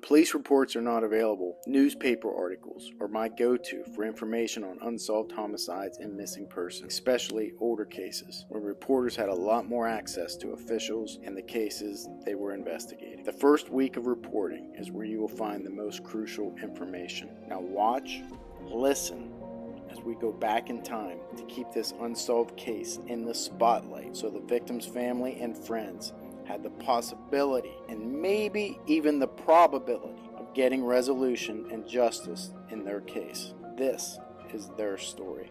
Police reports are not available. Newspaper articles are my go-to for information on unsolved homicides and missing persons, especially older cases, where reporters had a lot more access to officials and the cases they were investigating. The first week of reporting is where you will find the most crucial information. Now watch, listen, as we go back in time to keep this unsolved case in the spotlight so the victim's family and friends had the possibility and maybe even the probability of getting resolution and justice in their case. This is their story.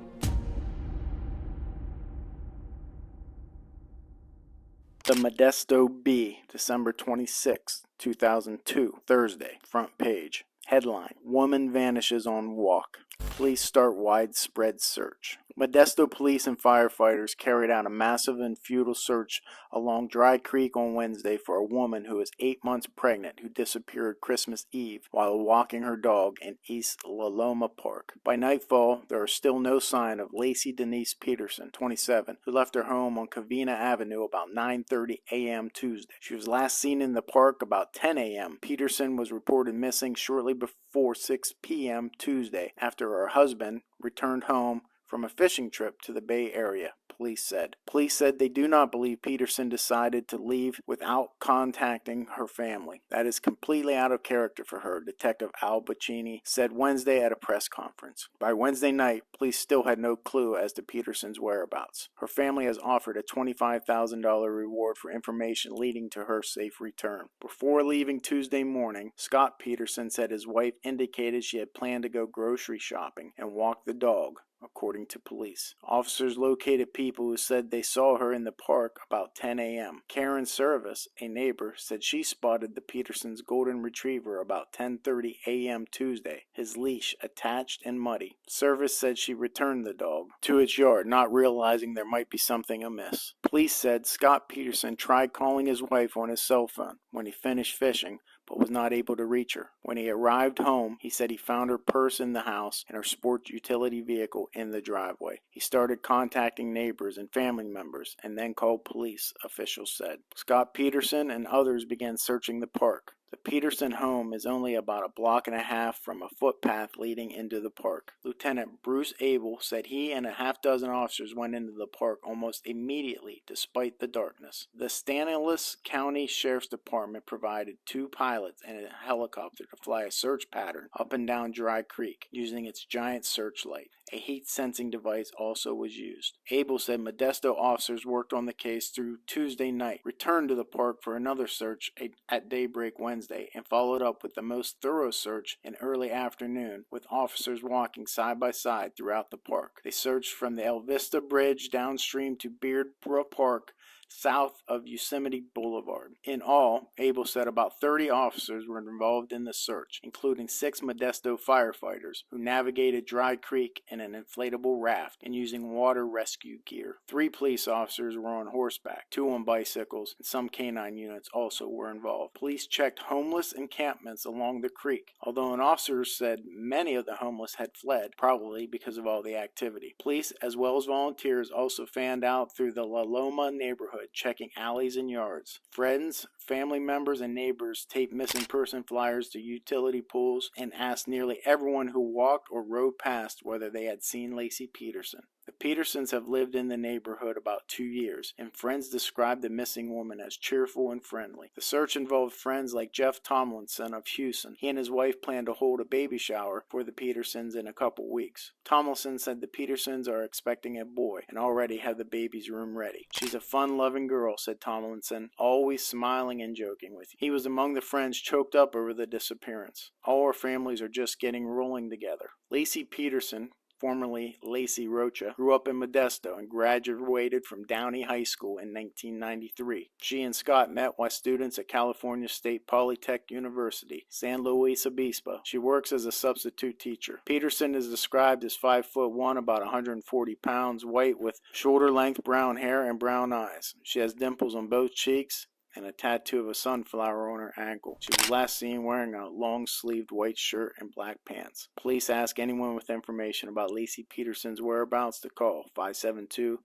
The Modesto Bee, December 26, 2002, Thursday, front page. Headline: Woman vanishes on walk. Police start widespread search. Modesto police and firefighters carried out a massive and futile search along Dry Creek on Wednesday for a woman who is 8 months pregnant who disappeared Christmas Eve while walking her dog in East La Loma Park. By nightfall, there is still no sign of Laci Denise Peterson, 27, who left her home on Covina Avenue about 9:30 a.m. Tuesday. She was last seen in the park about 10 a.m. Peterson was reported missing shortly before 6 p.m. Tuesday after her husband returned home from a fishing trip to the Bay Area, police said. Police said they do not believe Peterson decided to leave without contacting her family. That is completely out of character for her, Detective Al Bacini said Wednesday at a press conference. By Wednesday night, police still had no clue as to Peterson's whereabouts. Her family has offered a $25,000 reward for information leading to her safe return. Before leaving Tuesday morning, Scott Peterson said his wife indicated she had planned to go grocery shopping and walk the dog, according to police. Officers located people who said they saw her in the park about 10 a.m. Karen Service, a neighbor, said she spotted the Peterson's golden retriever about 10:30 a.m. Tuesday, his leash attached and muddy. Service said she returned the dog to its yard, not realizing there might be something amiss. Police said Scott Peterson tried calling his wife on his cell phone when he finished fishing, but was not able to reach her. When he arrived home, he said he found her purse in the house and her sports utility vehicle in the driveway. He started contacting neighbors and family members and then called police, officials said. Scott Peterson and others began searching the park. The Peterson home is only about a block and a half from a footpath leading into the park. Lieutenant Bruce Abel said he and a half dozen officers went into the park almost immediately despite the darkness. The Stanislaus County Sheriff's Department provided 2 pilots and a helicopter to fly a search pattern up and down Dry Creek using its giant searchlight. A heat-sensing device also was used. Abel said Modesto officers worked on the case through Tuesday night, returned to the park for another search at daybreak Wednesday, and followed up with the most thorough search in early afternoon, with officers walking side by side throughout the park. They searched from the El Vista Bridge downstream to Beard Brook Park, south of Yosemite Boulevard. In all, Abel said about 30 officers were involved in the search, including 6 Modesto firefighters who navigated Dry Creek in an inflatable raft and using water rescue gear. 3 police officers were on horseback, 2 on bicycles, and some canine units also were involved. Police checked homeless encampments along the creek, although an officer said many of the homeless had fled, probably because of all the activity. Police, as well as volunteers, also fanned out through the La Loma neighborhood, checking alleys and yards. Friends, family members, and neighbors taped missing person flyers to utility poles and asked nearly everyone who walked or rode past whether they had seen Laci Peterson. The Petersons have lived in the neighborhood about 2 years, and friends described the missing woman as cheerful and friendly. The search involved friends like Jeff Tomlinson of Houston. He and his wife plan to hold a baby shower for the Petersons in a couple weeks. Tomlinson said the Petersons are expecting a boy and already have the baby's room ready. She's a fun-loving girl, said Tomlinson, always smiling and joking with you. He was among the friends choked up over the disappearance. All our families are just getting rolling together. Laci Peterson, formerly Laci Rocha, grew up in Modesto and graduated from Downey High School in 1993. She and Scott met while students at California State Polytech University, San Luis Obispo. She works as a substitute teacher. Peterson is described as 5'1", about 140 pounds, white with shoulder-length brown hair and brown eyes. She has dimples on both cheeks and a tattoo of a sunflower on her ankle. She was last seen wearing a long-sleeved white shirt and black pants. Police ask anyone with information about Laci Peterson's whereabouts to call 572-9500.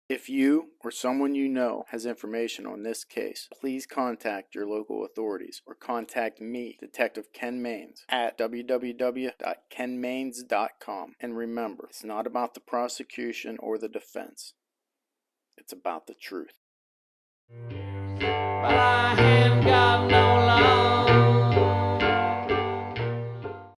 If you or someone you know has information on this case, please contact your local authorities or contact me, Detective Ken Mains, at www.kenmains.com. And remember, it's not about the prosecution or the defense. It's about the truth. But I ain't got no love.